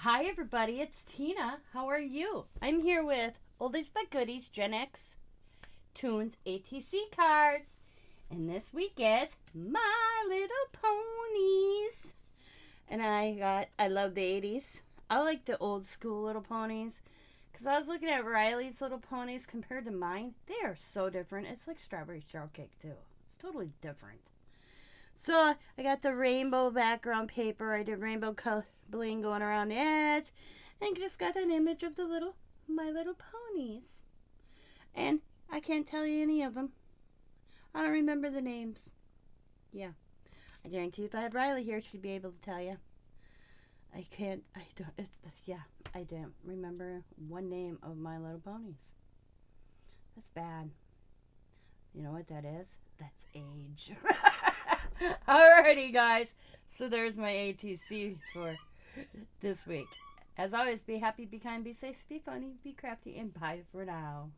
Hi, everybody. It's Tina. How are you? I'm here with Oldies but Goodies Gen X Toons ATC cards. And this week is My Little Ponies. And I love the 80s. I like the old school little ponies. Because I was looking at Riley's little ponies compared to mine. They are so different. It's like strawberry shortcake, too. It's totally different. So I got the rainbow background paper. I did rainbow color bling going around the edge. And just got an image of the My Little Ponies. And I can't tell you any of them. I don't remember the names. Yeah. I guarantee if I had Riley here, she'd be able to tell you. I can't, I don't, I don't remember one name of My Little Ponies. That's bad. You know what that is? That's age. Alrighty, guys. So there's my ATC for this week. As always, be happy, be kind, be safe, be funny, be crafty, and bye for now.